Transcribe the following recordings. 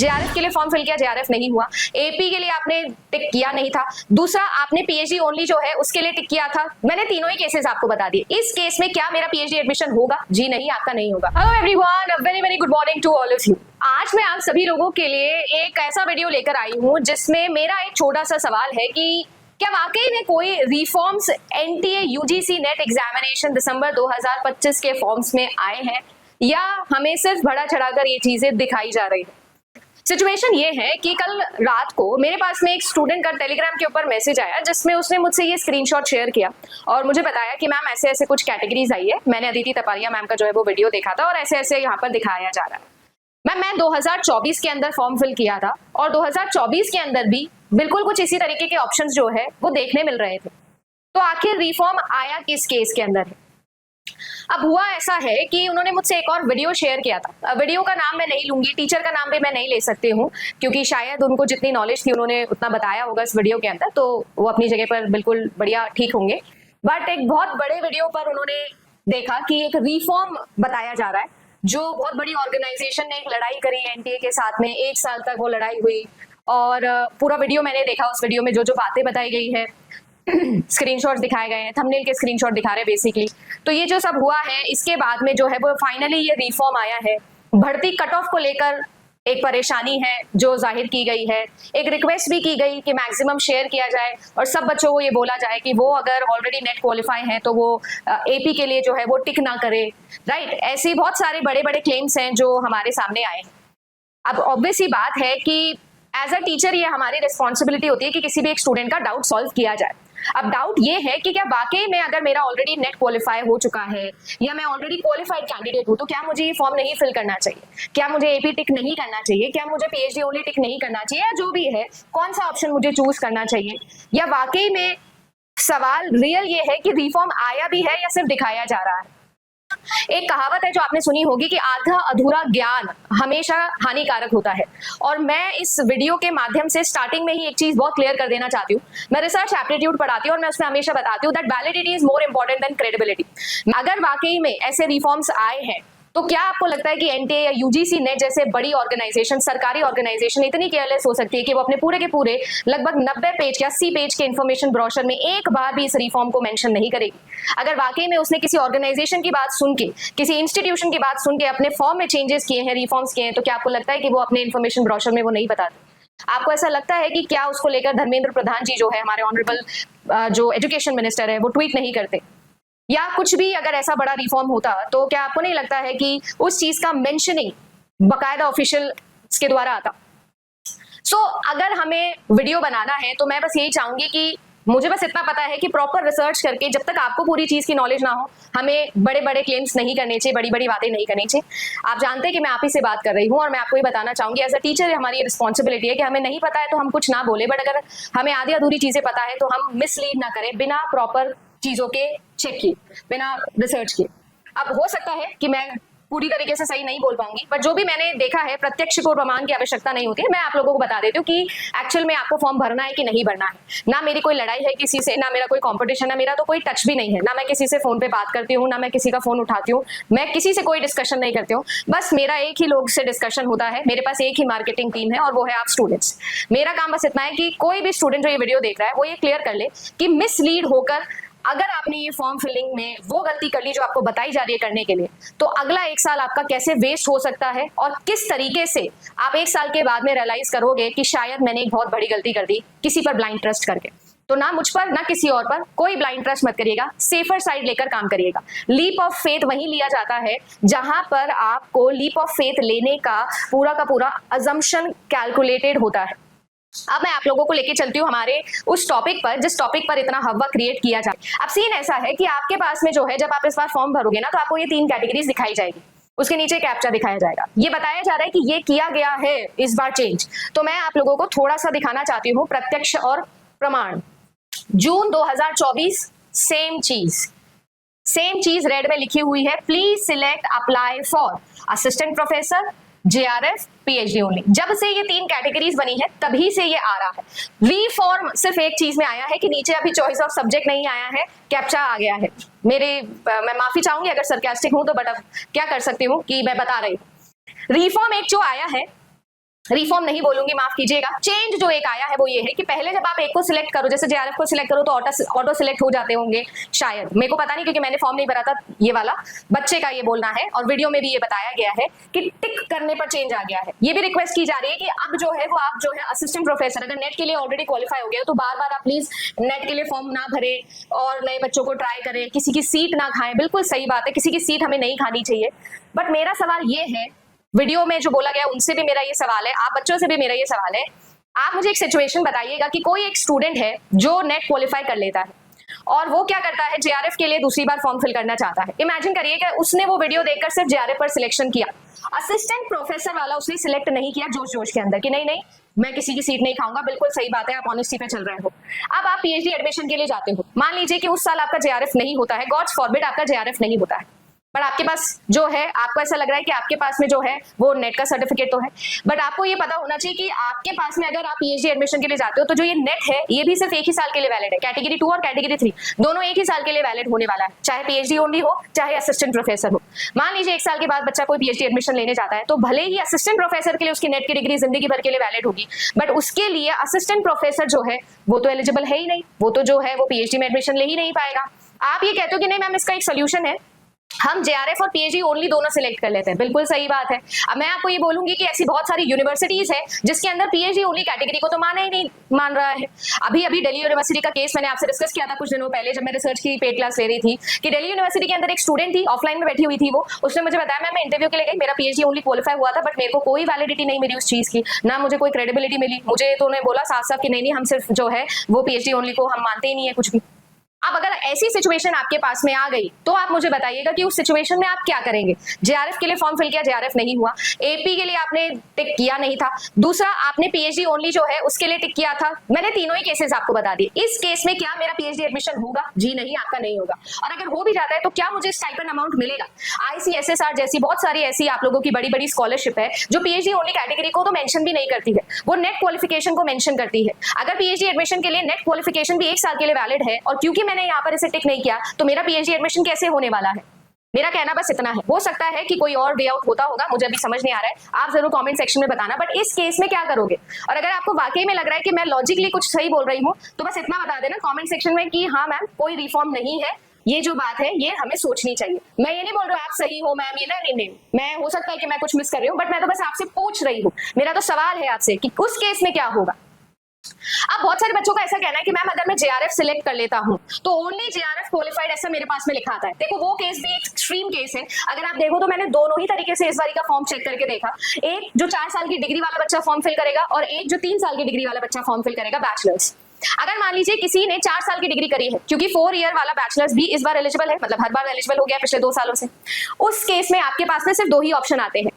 JRF के लिए form fill किया, जेआरएफ नहीं हुआ। एपी के लिए आपने टिक किया नहीं था। दूसरा, आपने पीएचडी ओनली जो है उसके लिए टिक किया था। मैंने तीनों ही केसेस आपको बता दिए। इस केस में क्या मेरा पीएचडी एडमिशन होगा? जी नहीं, आपका नहीं होगा। Hello everyone, very very good morning to all of you. आज मैं आप सभी लोगों के लिए एक ऐसा वीडियो लेकर आई हूँ जिसमें मेरा एक छोटा सा सवाल है कि क्या वाकई में कोई reforms NTA UGC NET examination दिसंबर 2025 के फॉर्म्स में आए हैं, या हमें सिर्फ बड़ा चढ़ाकर ये चीजें दिखाई जा रही है। सिचुएशन ये है कि कल रात को मेरे पास में एक स्टूडेंट का टेलीग्राम के ऊपर मैसेज आया जिसमें उसने मुझसे ये स्क्रीनशॉट शेयर किया और मुझे बताया कि मैम ऐसे ऐसे कुछ कैटेगरीज आई है। मैंने अदिति तपारिया मैम का जो है वो वीडियो देखा था और ऐसे ऐसे यहाँ पर दिखाया जा रहा है। मैं 2024 के अंदर फॉर्म फिल किया था और 2024 के अंदर भी बिल्कुल कुछ इसी तरीके के ऑप्शंस जो है वो देखने मिल रहे थे। तो आखिर रिफॉर्म आया किस केस के अंदर है? अब हुआ ऐसा है कि उन्होंने मुझसे एक और वीडियो शेयर किया था। वीडियो का नाम मैं नहीं लूंगी, टीचर का नाम भी मैं नहीं ले सकती हूँ क्योंकि शायद उनको जितनी नॉलेज थी उन्होंने उतना बताया होगा इस वीडियो के अंदर, तो वो अपनी जगह पर बिल्कुल बढ़िया ठीक होंगे। बट एक बहुत बड़े वीडियो पर उन्होंने देखा कि एक रिफॉर्म बताया जा रहा है, जो बहुत बड़ी ऑर्गेनाइजेशन ने एक लड़ाई करी एनटीए के साथ में, 1 साल तक वो लड़ाई हुई और पूरा वीडियो मैंने देखा। उस वीडियो में जो जो बातें बताई गई है, स्क्रीनशॉट्स दिखाए गए हैं, थंबनेल के स्क्रीनशॉट दिखा रहे हैं बेसिकली। तो ये जो सब हुआ है इसके बाद में जो है वो फाइनली ये रिफॉर्म आया है। भर्ती कट ऑफ को लेकर एक परेशानी है जो जाहिर की गई है। एक रिक्वेस्ट भी की गई कि मैक्सिमम शेयर किया जाए और सब बच्चों को ये बोला जाए कि वो अगर ऑलरेडी नेट क्वालिफाई हैं तो वो एपी के लिए जो है वो टिक ना करे, राइट। ऐसी बहुत सारे बड़े बड़े क्लेम्स हैं जो हमारे सामने आए हैं। अब ऑब्वियस ही बात है कि एज अ टीचर ये हमारी रिस्पॉन्सिबिलिटी होती है कि किसी भी एक स्टूडेंट का डाउट सॉल्व किया जाए। अब डाउट ये है कि क्या वाकई में अगर मेरा ऑलरेडी नेट क्वालिफाई हो चुका है या मैं ऑलरेडी क्वालिफाइड कैंडिडेट हूं तो क्या मुझे ये फॉर्म नहीं फिल करना चाहिए? क्या मुझे एपी टिक नहीं करना चाहिए? क्या मुझे पीएचडी ओनली टिक नहीं करना चाहिए? या जो भी है, कौन सा ऑप्शन मुझे चूज करना चाहिए? या वाकई में सवाल रियल ये है कि रिफॉर्म आया भी है या सिर्फ दिखाया जा रहा है? एक कहावत है जो आपने सुनी होगी कि आधा अधूरा ज्ञान हमेशा हानिकारक होता है। और मैं इस वीडियो के माध्यम से स्टार्टिंग में ही एक चीज बहुत क्लियर कर देना चाहती हूँ। मैं रिसर्च एप्टीट्यूड पढ़ाती हूँ और मैं उसमें हमेशा बताती हूँ that validity is more important than credibility. अगर वाकई में ऐसे रिफॉर्म्स आए हैं तो क्या आपको लगता है कि एनटीए या यूजीसी नेट जैसे बड़ी ऑर्गेनाइजेशन, सरकारी ऑर्गेनाइजेशन इतनी केयरलेस हो सकती है कि वो अपने पूरे के पूरे लगभग 90 पेज या 80 पेज के इन्फॉर्मेशन ब्रोशर में एक बार भी इस रिफॉर्म को मेंशन नहीं करेगी? अगर वाकई में उसने किसी ऑर्गेनाइजेशन की बात सुन के, किसी इंस्टीट्यूशन की बात सुन के अपने फॉर्म में चेंजेस किए हैं, रिफॉर्म्स किए हैं, तो क्या आपको लगता है कि वो अपने इन्फॉर्मेशन ब्रोशर में वो नहीं बताते? आपको ऐसा लगता है कि क्या उसको लेकर धर्मेंद्र प्रधान जी जो है हमारे ऑनरेबल जो एजुकेशन मिनिस्टर है वो ट्वीट नहीं करते? या कुछ भी अगर ऐसा बड़ा रिफॉर्म होता तो क्या आपको नहीं लगता है कि उस चीज का मेंशनिंग बकायदा ऑफिशियल के द्वारा आता? सो अगर हमें वीडियो बनाना है तो मैं बस यही चाहूंगी कि मुझे बस इतना पता है कि प्रॉपर रिसर्च करके, जब तक आपको पूरी चीज की नॉलेज ना हो, हमें बड़े बड़े क्लेम्स नहीं करने चाहिए, बड़ी बड़ी बातें नहीं करनी चाहिए। आप जानते हैं कि मैं आप ही से बात कर रही हूँ और मैं आपको ये बताना चाहूंगी एज अ टीचर हमारी रिस्पॉन्सिबिलिटी है कि हमें नहीं पता है तो हम कुछ ना बोले, बट अगर हमें आधी अधूरी चीजें पता है तो हम मिसलीड ना करें बिना प्रॉपर चीजों के चेक किए, बिना रिसर्च किए। अब हो सकता है कि मैं पूरी तरीके से सही नहीं बोल पाऊंगी, पर जो भी मैंने देखा है, प्रत्यक्ष को प्रमाण की आवश्यकता नहीं होती है। मैं आप लोगों को बता देती हूँ कि एक्चुअल में आपको फॉर्म भरना है कि नहीं भरना है। ना मेरी कोई लड़ाई है किसी से, ना मेरा कोई कंपटीशन है, मेरा तो कोई टच भी नहीं है। ना मैं किसी से फोन पे बात करती हूँ, ना मैं किसी का फोन उठाती हूँ, मैं किसी से कोई डिस्कशन नहीं करती हूँ। बस मेरा एक ही लोग से डिस्कशन होता है, मेरे पास एक ही मार्केटिंग टीम है और वो है आप स्टूडेंट्स। मेरा काम बस इतना है कि कोई भी स्टूडेंट जो ये वीडियो देख रहा है वो ये क्लियर कर ले कि मिसलीड होकर अगर आपने ये फॉर्म फिलिंग में वो गलती कर ली जो आपको बताई जा रही है करने के लिए, तो अगला 1 साल आपका कैसे वेस्ट हो सकता है और किस तरीके से आप 1 साल के बाद में रियलाइज करोगे कि शायद मैंने एक बहुत बड़ी गलती कर दी किसी पर ब्लाइंड ट्रस्ट करके। तो ना मुझ पर ना किसी और पर कोई ब्लाइंड ट्रस्ट मत करिएगा, सेफर साइड लेकर काम करिएगा। लीप ऑफ फेथ वहीं लिया जाता है जहां पर आपको लीप ऑफ फेथ लेने का पूरा अजम्पशन कैलकुलेटेड होता है। अब मैं आप लोगों को लेके चलती हूँ हमारे उस टॉपिक पर जिस टॉपिक पर इतना हवा क्रिएट किया जाए। अब सीन ऐसा है कि आपके पास में जो है, जब आप इस बार फॉर्म भरोगे ना तो आपको ये 3 कैटेगरीज दिखाई जाएगी, उसके नीचे कैप्चा दिखाया जाएगा। ये बताया जा रहा है कि ये किया गया है इस बार चेंज। तो मैं आप लोगों को थोड़ा सा दिखाना चाहती हूँ प्रत्यक्ष और प्रमाण। जून 2024 सेम चीज रेड में लिखी हुई है, please select apply for assistant professor, JRF, PhD only. जब से ये 3 कैटेगरीज बनी है तभी से ये आ रहा है। रिफॉर्म सिर्फ एक चीज में आया है कि नीचे अभी चॉइस ऑफ सब्जेक्ट नहीं आया है, कैप्चा आ गया है। मैं माफी चाहूंगी अगर सरकास्टिक हूं तो, बट अब क्या कर सकती हूँ कि मैं बता रही हूँ। रिफॉर्म एक जो आया है रिफॉर्म नहीं बोलूंगी, माफ कीजिएगा, चेंज जो एक आया है वो ये है कि पहले जब आप एक को सिलेक्ट करो, जैसे जेआरएफ को सिलेक्ट करो तो ऑटो सिलेक्ट हो जाते होंगे शायद, मेरे को पता नहीं क्योंकि मैंने फॉर्म नहीं भरा था ये वाला, बच्चे का ये बोलना है और वीडियो में भी ये बताया गया है कि टिक करने पर चेंज आ गया है। ये भी रिक्वेस्ट की जा रही है कि अब जो है वो आप जो है असिस्टेंट प्रोफेसर, अगर नेट के लिए ऑलरेडी क्वालिफाई हो गए तो बार बार आप प्लीज नेट के लिए फॉर्म ना भरे और नए बच्चों को ट्राई करें, किसी की सीट ना खाएं। बिल्कुल सही बात है, किसी की सीट हमें नहीं खानी चाहिए, बट मेरा सवाल ये है, वीडियो में जो बोला गया उनसे भी मेरा ये सवाल है, आप बच्चों से भी मेरा ये सवाल है, आप मुझे एक सिचुएशन बताइएगा कि कोई एक स्टूडेंट है जो नेट क्वालिफाई कर लेता है और वो क्या करता है, जेआरएफ के लिए दूसरी बार फॉर्म फिल करना चाहता है। इमेजिन करिए कि उसने वो वीडियो देखकर सिर्फ जेआरएफ पर सिलेक्शन किया, असिस्टेंट प्रोफेसर वाला उसने सिलेक्ट नहीं किया जोश जोश के अंदर कि नहीं नहीं मैं किसी की सीट नहीं खाऊंगा। बिल्कुल सही बात है, आप ऑनेस्टी पे चल रहे हो। अब आप पीएचडी एडमिशन के लिए जाते हो, मान लीजिए कि उस साल आपका जेआरएफ नहीं होता है, गॉड्स फॉरबिड आपका जेआरएफ नहीं होता है, बट आपके पास जो है, आपको ऐसा लग रहा है कि आपके पास में जो है वो नेट का सर्टिफिकेट तो है, बट आपको ये पता होना चाहिए कि आपके पास में अगर आप पीएचडी एडमिशन के लिए जाते हो तो जो ये नेट है ये भी सिर्फ एक ही साल के लिए वैलिड है। कैटेगरी 2 और कैटेगरी 3 दोनों एक ही साल के लिए वैलिड होने वाला है, चाहे पीएचडी ओनली हो चाहे असिस्टेंट प्रोफेसर हो। मान लीजिए 1 साल के बाद बच्चा कोई पीएचडी एडमिशन लेने जाता है तो भले ही असिस्टेंट प्रोफेसर के लिए उसकी नेट की डिग्री जिंदगी भर के लिए वैलिड होगी, बट उसके लिए असिस्टेंट प्रोफेसर जो है वो तो एलिजिबल है ही नहीं, वो तो जो है वो पीएचडी में एडमिशन ले ही नहीं पाएगा। आप ये कहते हो कि नहीं मैम इसका एक सोल्यूशन है, हम जेआरएफ और पीएचडी ओनली दोनों सिलेक्ट कर लेते हैं। बिल्कुल सही बात है। अब मैं आपको ये बोलूंगी कि ऐसी बहुत सारी यूनिवर्सिटीज है जिसके अंदर पीएचडी ओनली कैटेगरी को तो माना ही नहीं मान रहा है। अभी दिल्ली यूनिवर्सिटी का केस मैंने आपसे डिस्कस किया था कुछ दिनों पहले जब मैं रिसर्च की पेड क्लास ले रही थी, कि दिल्ली यूनिवर्सिटी के अंदर एक स्टूडेंट थी, ऑफलाइन में बैठी हुई थी, वो उसने मुझे बताया मैम मैं इंटरव्यू के लिए गई, मेरा पीएचडी ओनली क्वालिफाई हुआ था बट मेरे को कोई वैलिडिटी नहीं मिली उस चीज की, ना मुझे कोई क्रेडिबिलिटी मिली। मुझे तो उन्होंने बोला साफ साफ कि नहीं हम सिर्फ जो है वो पीएचडी ओनली को हम मानते ही नहीं है कुछ भी। अब अगर ऐसी सिचुएशन आपके पास में आ गई तो आप मुझे बताइएगा कि उस सिचुएशन में आप क्या करेंगे। जेआरएफ के लिए फॉर्म फिल किया, जेआरएफ नहीं हुआ, एपी के लिए आपने टिक किया नहीं था, दूसरा आपने पीएचडी ओनली जो है उसके लिए टिक किया था। मैंने तीनों ही केसेस आपको बता दिए। इस केस में क्या मेरा पीएचडी एडमिशन होगा? जी नहीं, आपका नहीं होगा। और अगर हो भी जाता है तो क्या मुझे स्टाइपेंड अमाउंट मिलेगा? आईसीएसएसआर जैसी बहुत सारी ऐसी आप लोगों की बड़ी बड़ी स्कॉलरशिप है जो पीएचडी ओनली कैटेगरी को तो मेंशन भी नहीं करती है, वो नेट क्वालिफिकेशन को मेंशन करती है। अगर पीएचडी एडमिशन के लिए नेट क्वालिफिकेशन भी 1 साल के लिए वैलिड है और क्योंकि मैंने यहाँ पर इसे टिक नहीं किया तो मेरा पीएचडी एडमिशन कैसे होने वाला है? मेरा कहना बस इतना है। हो सकता है कि कोई और वे आउट होता होगा, मुझे अभी समझ नहीं आ रहा है, आप जरूर कमेंट सेक्शन में बताना। बट इस केस में क्या करोगे? और अगर आपको वाकई में लग रहा है कि मैं लॉजिकली कुछ सही बोल रही हूँ तो बस इतना बता देना कमेंट सेक्शन में कि हाँ मैम कोई रिफॉर्म नहीं है, ये जो बात है ये हमें सोचनी चाहिए। मैं ये नहीं बोल रहा हूँ आप सही हो मैम, ये नहीं, मैं हो सकता है कि मैं कुछ मिस कर रही हूँ, बट मैं तो बस आपसे पूछ रही हूँ। मेरा तो सवाल है आपसे कि उस केस में क्या होगा। अब बहुत सारे बच्चों का ऐसा कहना है कि मैम अगर मैं जेआरएफ सिलेक्ट कर लेता हूं तो ओनली जेआरएफ क्वालिफाइड, ऐसा मेरे पास में लिखा आता है। देखो वो केस भी एक एक्सट्रीम केस है। अगर आप देखो तो मैंने दोनों ही तरीके से इस बारी का फॉर्म चेक करके देखा, एक जो 4 साल की डिग्री वाला बच्चा फॉर्म फिल करेगा और एक जो 3 साल की डिग्री वाला बच्चा फॉर्म फिल करेगा बैचलर्स। अगर मान लीजिए किसी ने 4 साल की डिग्री करी है, क्योंकि 4 ईयर वाला बैचलर्स भी इस बार एलिजिबल है, मतलब हर बार एलिजिबल हो गया पिछले 2 सालों से, उस केस में आपके पास में सिर्फ 2 ही ऑप्शन आते हैं,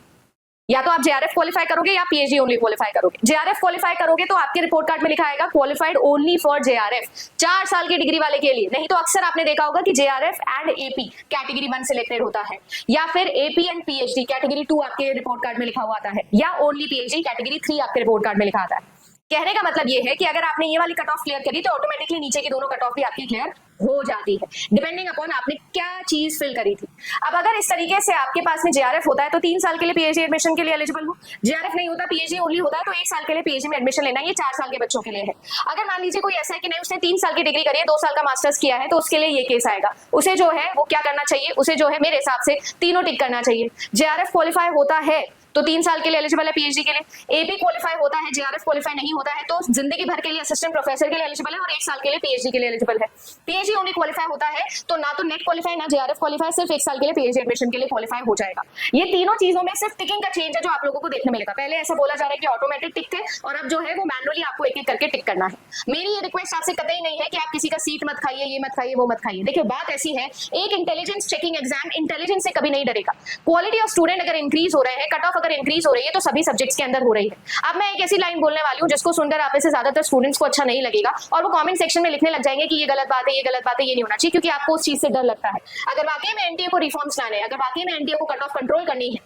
या तो आप जेआरएफ क्वालिफाई करोगे या पीएचडी ओनली क्वालिफाई करोगे। जेआरएफ क्वालिफाई करोगे तो आपके रिपोर्ट कार्ड में लिखा आएगा क्वालिफाइड ओनली फॉर जेआरएफ, 4 साल की डिग्री वाले के लिए। नहीं तो अक्सर आपने देखा होगा कि JRF and AP category 1 selected होता है, या फिर एपी एंड पीएचडी कैटेगरी 2 आपके रिपोर्ट कार्ड में लिखा हुआ आता है, या ओनली पीएचडी कैटेगरी 3 आपके रिपोर्ट कार्ड में लिखा आता है। कहने का मतलब ये है कि अगर आपने ये वाली कट ऑफ क्लियर करी तो ऑटोमेटिकली नीचे की दोनों कट ऑफ भी आपकी क्लियर हो जाती है, डिपेंडिंग अपॉन आपने क्या चीज फिल करी थी। अब अगर इस तरीके से आपके पास में जेआरएफ होता है तो 3 साल के लिए पीएचडी एडमिशन के लिए एलिजिबल हो, जेआरएफ नहीं होता पीएचडी ओनली होता है तो 1 साल के लिए पीएचडी में एडमिशन लेना, ये 4 साल के बच्चों के लिए है। अगर मान लीजिए कोई ऐसा है कि नहीं उसने 3 साल की डिग्री करी है, 2 साल का मास्टर्स किया है, तो उसके लिए ये केस आएगा। उसे जो है वो क्या करना चाहिए, उसे जो है मेरे हिसाब से तीनों टिक करना चाहिए। जेआरएफ क्वालिफाई होता है तो 3 साल के लिए एलिजिबल है पीएचडी के लिए, एपी क्वालिफाई होता है, जेआरएफ क्वालिफाई नहीं होता है तो जिंदगी भर के लिए असिस्टेंट प्रोफेसर के लिए एलिजिबल है और 1 साल के लिए पीएचडी के लिए एलिजिबल है। पीएचडी ओनली क्वालिफाई होता है तो ना तो नेट क्वालिफाई ना जेआरएफ क्वालिफाई, सिर्फ 1 साल के लिए पीएचडी एडमिशन के लिए क्वालिफाई हो जाएगा। ये तीनों चीजों में सिर्फ टिकिंग का चेंज है जो आप लोगों को देखने मिलेगा। पहले ऐसा बोला जा रहा है कि ऑटोमेटिक टिक थे और अब जो है वो मैनुअली आपको एक एक करके टिक करना है। मेरी ये रिक्वेस्ट आपसे कतई नहीं है कि आप किसी का सीट मत खाइए, ये मत खाइए, वो मत खाइए। देखिए बात ऐसी है, एक इंटेलिजेंस चेकिंग एग्जाम इंटेलिजेंस से कभी नहीं डरेगा। क्वालिटी ऑफ स्टूडेंट अगर इंक्रीज हो रहे हैं, कट ऑफ अगर इंक्रीज हो रही है तो सभी सब्जेक्ट्स के अंदर हो रही है। अब मैं एक ऐसी लाइन बोलने वाली हूं जिसको सुनकर आप में से ज्यादातर स्टूडेंट्स को अच्छा नहीं लगेगा और वो कमेंट सेक्शन में लिखने लग जाएंगे कि ये गलत बात है, ये गलत बात है, ये नहीं होना चाहिए, क्योंकि आपको उस चीज से डर लगता है। अगर वाकई में एनटीए को रिफॉर्म्स लाने, अगर वाकई में एनटीए को कट ऑफ कंट्रोल करनी है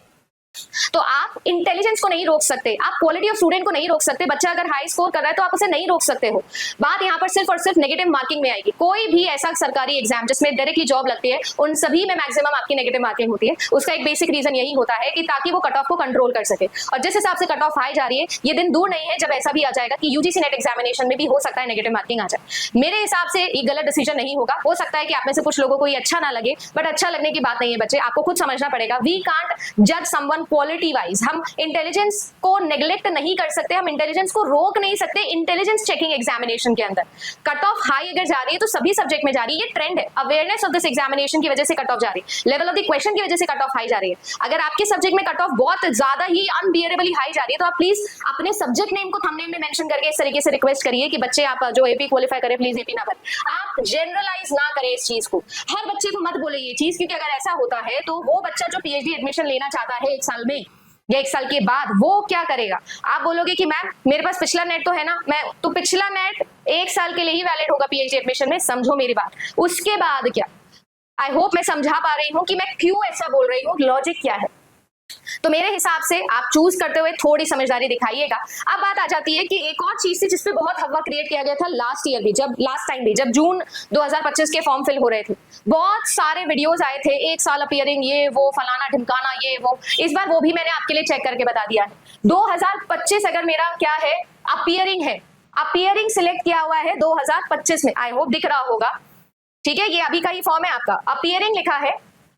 तो आप इंटेलिजेंस को नहीं रोक सकते, आप क्वालिटी ऑफ स्टूडेंट को नहीं रोक सकते। बच्चा अगर हाई स्कोर कर रहा है तो आप उसे नहीं रोक सकते हो। बात यहाँ पर सिर्फ और सिर्फ नेगेटिव मार्किंग में आएगी। कोई भी ऐसा सरकारी एग्जाम जिसमें डायरेक्टली जॉब लगती है, उन सभी में मैक्सिमम आपकी नेगेटिव मार्किंग होती है। उसका एक बेसिक रीजन यही होता है कि ताकि वो कट ऑफ को कंट्रोल कर सके। और जिस हिसाब से कट ऑफ हाई जा रही है, ये दिन दूर नहीं है जब ऐसा भी आ जाएगा कि यूजीसी नेट एग्जामिनेशन में भी हो सकता है नेगेटिव मार्किंग आ जाए। मेरे हिसाब से ये गलत डिसीजन नहीं होगा। हो सकता है कि आप में से कुछ लोगों को ये अच्छा ना लगे, बट अच्छा लगने की बात नहीं है बच्चे, आपको खुद समझना पड़ेगा। वी कांट जज समवन क्वालिटी वाइज। हम इंटेलिजेंस को नेग्लेक्ट नहीं कर सकते, हम इंटेलिजेंस को रोक नहीं सकते। इंटेलिजेंस चेकिंग एग्जामिनेशन के अंदर कट ऑफ हाई अगर जा रही है तो सभी सब्जेक्ट में जा रही है, ये ट्रेंड है। अवेयरनेस ऑफ दिस एग्जामिनेशन की वजह से कट ऑफ जा रही है, लेवल ऑफ द क्वेश्चन की वजह से कट ऑफ हाई जा रही है। अगर आपके सब्जेक्ट में कट ऑफ बहुत ज्यादा ही अनबियरेबली हाई जा रही है तो आप प्लीज अपने सब्जेक्ट नेम को थंबनेल में मेंशन करके इस तरीके से रिक्वेस्ट करिए कि बच्चे आप जो एपी क्वालिफाई करें प्लीज एपी ना बने। आप जनरलाइज ना करें इस चीज को, हर बच्चे को मत बोले ये चीज, क्योंकि अगर ऐसा होता है तो वो बच्चा जो पीएचडी एडमिशन लेना चाहता है 1 साल में या 1 साल के बाद, वो क्या करेगा? आप बोलोगे कि मैम मेरे पास पिछला नेट तो है ना, मैं तो पिछला नेट 1 साल के लिए ही वैलिड होगा पीएचडी एडमिशन में। समझो मेरी बात, उसके बाद क्या? आई होप मैं समझा पा रही हूँ कि मैं क्यों ऐसा बोल रही हूँ, लॉजिक क्या है। तो मेरे हिसाब से आप चूज करते हुए थोड़ी समझदारी दिखाइएगा। अब बात आ जाती है कि एक और चीज थी जिसपे बहुत हवा क्रिएट किया गया था लास्ट ईयर भी, जब लास्ट टाइम भी, जब जून 2025 के फॉर्म फिल हो रहे थे, बहुत सारे वीडियोस आए थे, 1 साल अपीयरिंग, ये वो फलाना ढिमकाना, ये वो। इस बार वो भी मैंने आपके लिए चेक करके बता दिया है। 2025 अगर मेरा क्या है, अपीयरिंग है, अपीयरिंग सिलेक्ट किया हुआ है 2025 में, आई होप दिख रहा होगा, ठीक है। ये अभी का ही फॉर्म है आपका, अपीयरिंग लिखा है,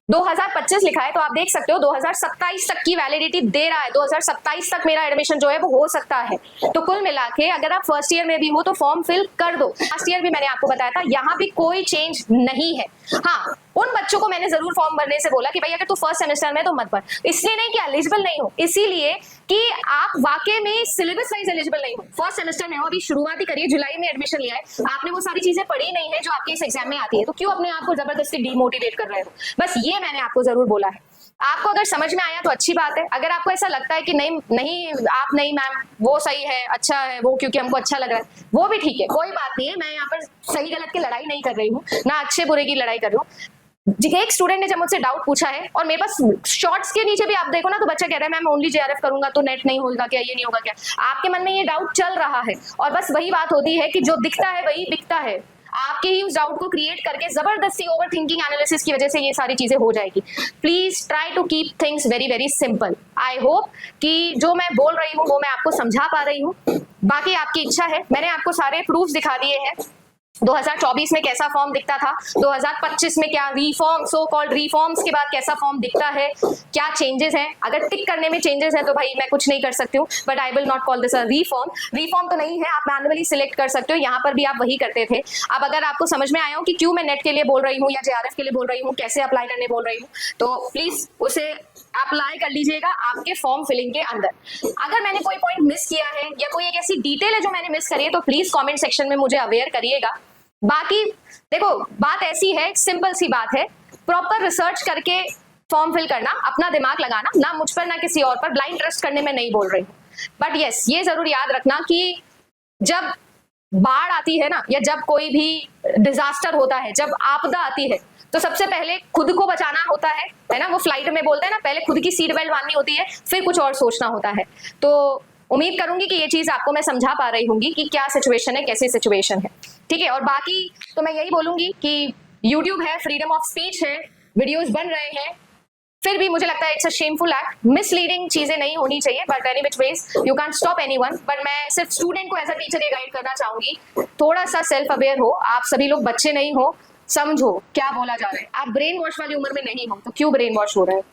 2025 लिखा है, तो आप देख सकते हो 2027 तक की वैलिडिटी दे रहा है। 2027 तक मेरा एडमिशन जो है वो हो सकता है। तो कुल मिला के अगर आप फर्स्ट ईयर में भी हो तो फॉर्म फिल कर दो। लास्ट ईयर भी मैंने आपको बताया था, यहाँ भी कोई चेंज नहीं है। हाँ, उन बच्चों को मैंने जरूर फॉर्म भरने से बोला कि भाई अगर तू फर्स्ट सेमेस्टर में तो मत भर, इसलिए नहीं कि एलिजिबल नहीं हो, इसीलिए कि आप वाकई में सिलेबस वाइज एलिजिबल नहीं हो। फर्स्ट सेमेस्टर में हो, अभी शुरुआती करिए, जुलाई में एडमिशन लिया है, आपने वो सारी चीजें पढ़ी नहीं है जो आपके इस एग्जाम में आती है, तो क्यों अपने आप को जबरदस्ती डिमोटिवेट कर रहे हो? बस ये मैंने आपको जरूर बोला है। आपको अगर समझ में आया तो अच्छी बात है। अगर आपको ऐसा लगता है कि नहीं नहीं आप नहीं मैम वो सही है, अच्छा है वो, क्योंकि हमको अच्छा लग रहा है, वो भी ठीक है, कोई बात नहीं है। मैं यहाँ पर सही गलत की लड़ाई नहीं कर रही हूँ, ना अच्छे बुरे की लड़ाई कर रही हूँ। एक स्टूडेंट ने जब मुझसे डाउट पूछा है, और मेरे पास शॉर्ट्स के नीचे भी आप देखो ना, तो बच्चा कह रहा है मैम ओनली जेआरएफ करूंगा तो नेट नहीं होगा क्या, ये नहीं होगा क्या? आपके मन में ये डाउट चल रहा है, और बस वही बात होती है कि जो दिखता है वही बिकता है। आपके ही उस डाउट को क्रिएट करके जबरदस्ती ओवर थिंकिंग एनालिसिस की वजह से ये सारी चीजें हो जाएगी। Please try to keep things very very simple. I hope कि जो मैं बोल रही हूँ वो मैं आपको समझा पा रही हूँ। बाकी आपकी इच्छा है, मैंने आपको सारे प्रूफ्स दिखा दिए हैं। 2024 में कैसा फॉर्म दिखता था, 2025 में क्या रिफॉर्म, सो कॉल्ड रिफॉर्म्स के बाद कैसा फॉर्म दिखता है, क्या चेंजेस हैं। अगर टिक करने में चेंजेस है तो भाई मैं कुछ नहीं कर सकती हूँ, but I will not call this a reform. Reform तो नहीं है, आप मैनुअली सिलेक्ट कर सकते हो, यहाँ पर भी आप वही करते थे। अब अगर आपको समझ में आया हो कि क्यों मैं नेट के लिए बोल रही हूँ या जेआरएफ के लिए बोल रही हूँ, कैसे अप्लाई करने बोल रही हूँ, तो प्लीज उसे अप्लाई कर लीजिएगा आपके फॉर्म फिलिंग के अंदर। अगर मैंने कोई पॉइंट मिस किया है या कोई एक ऐसी डिटेल है जो मैंने मिस करी है, तो प्लीज कॉमेंट सेक्शन में मुझे अवेयर करिएगा। बाकी देखो, बात ऐसी है, सिंपल सी बात है, प्रॉपर रिसर्च करके फॉर्म फिल करना, अपना दिमाग लगाना, ना मुझ पर ना किसी और पर ब्लाइंड ट्रस्ट करने में नहीं बोल रही हूँ। बट यस, ये जरूर याद रखना कि जब बाढ़ आती है ना, या जब कोई भी डिजास्टर होता है, जब आपदा आती है, तो सबसे पहले खुद को बचाना होता है ना। वो फ्लाइट में बोलते हैं ना, पहले खुद की सीट बेल्ट बांधनी होती है, फिर कुछ और सोचना होता है। तो उम्मीद करूंगी कि ये चीज आपको मैं समझा पा रही होंगी कि क्या सिचुएशन है, कैसी सिचुएशन है, ठीक है। और बाकी तो मैं यही बोलूंगी कि YouTube है, फ्रीडम ऑफ स्पीच है, वीडियोस बन रहे हैं, फिर भी मुझे लगता है it's a shameful act. Misleading चीजें नहीं होनी चाहिए, but any which ways you can stop anyone. But मैं सिर्फ स्टूडेंट को एज अ टीचर ये गाइड करना चाहूंगी, थोड़ा सा सेल्फ अवेयर हो। आप सभी लोग बच्चे नहीं हो, समझो क्या बोला जा रहा है। आप ब्रेन वॉश वाली उम्र में नहीं हो, तो क्यों ब्रेन वॉश हो रहे हो?